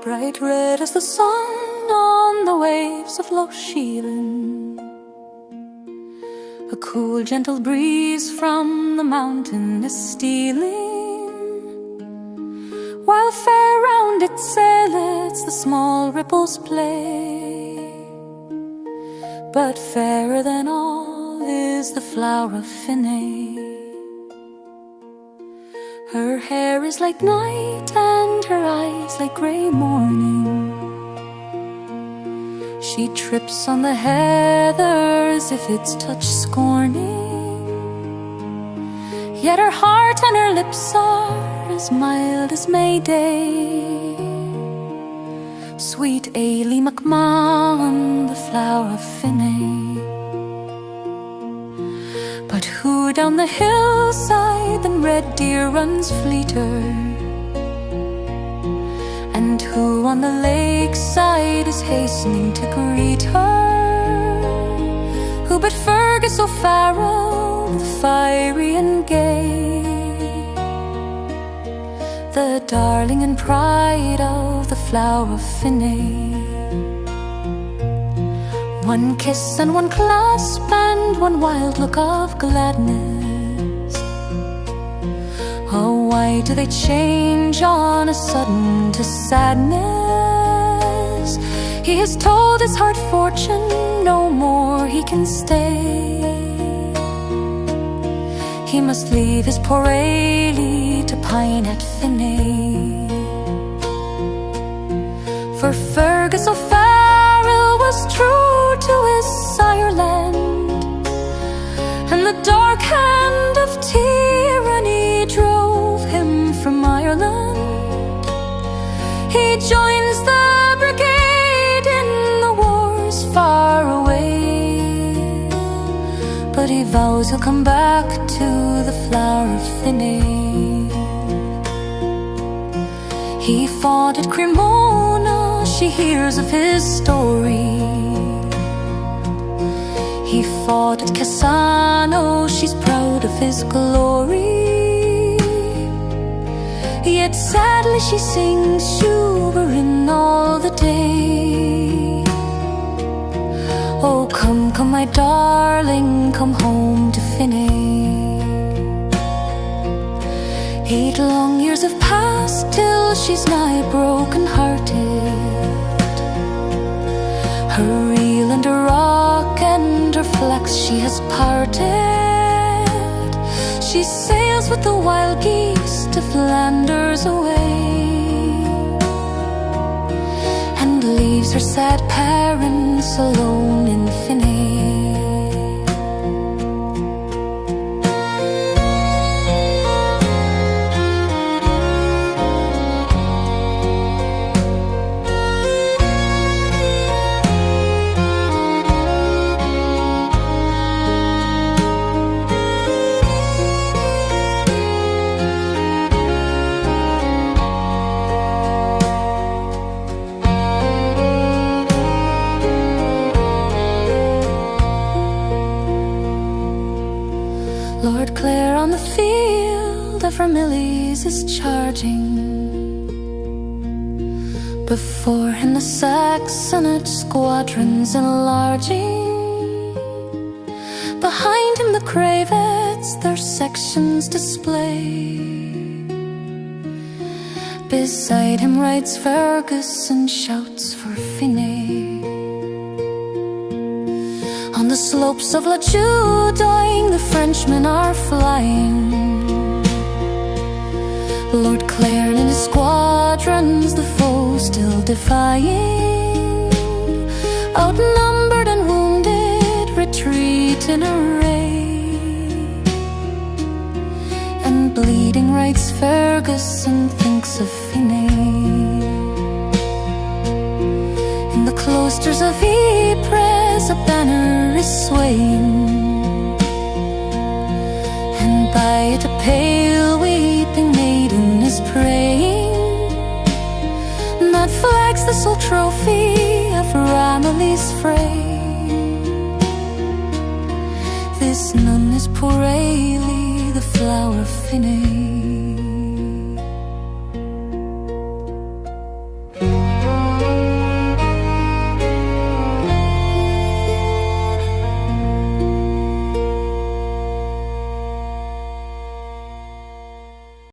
bright red as the sun on the waves of Lough Sheelin. A cool, gentle breeze from the mountain is stealing, while fair round its sailets the small ripples play. But fairer than all is the Flower of Finae. Her hair is like night and her eyes like grey morning. She trips on the heather as if its touch scorning, yet her heart and her lips are as mild as May Day. Sweet Eily McMahon, the Flower of Finae. But who down the hillside than red deer runs fleeter? And who on the lakeside is hastening to greet her? Who but Fergus O'Farrell, the fiery and gay, the darling and pride of the Flower of Finae. One kiss and one clasp and one wild look of gladness. Oh, why do they change on a sudden to sadness? He has told his hard fortune no more he can stay. He must leave his poor Eily to pine at Finae. For Fergus O'Farrell was true to his sireland, and the dark hand of tyranny drove him from Ireland. He joins the brigade in the wars far away, but he vows he'll come back to the Flower of Finae. He fought at Cremona, she hears of his story. He fought at Cassano, she's proud of his glory. Yet sadly she sings Shubarin all the day. Oh, come, come, my darling, come home to Finae. 8 long years have passed till she's nigh broken-hearted. Her reel and her rock and her flax she has parted. She sails with the wild geese to Flanders away, and leaves her sad parents alone in Finae. Lord Clare on the field of Vermillies is charging. Before him the Saxonate squadrons enlarging. Behind him the Cravets their sections display. Beside him rides Fergus and shouts for Finae. On the slopes of Lough Sheelin the Frenchmen are flying. Lord Clare and his squadrons the foe still defying. Outnumbered and wounded retreat in array, and bleeding rides Fergus and thinks of Finae. In the cloisters of Ypres a banner is swaying, and by it a pale weeping maiden is praying. That flag's the sole trophy of Ramillies fray. This nun is poor Eily, the Flower of Finae.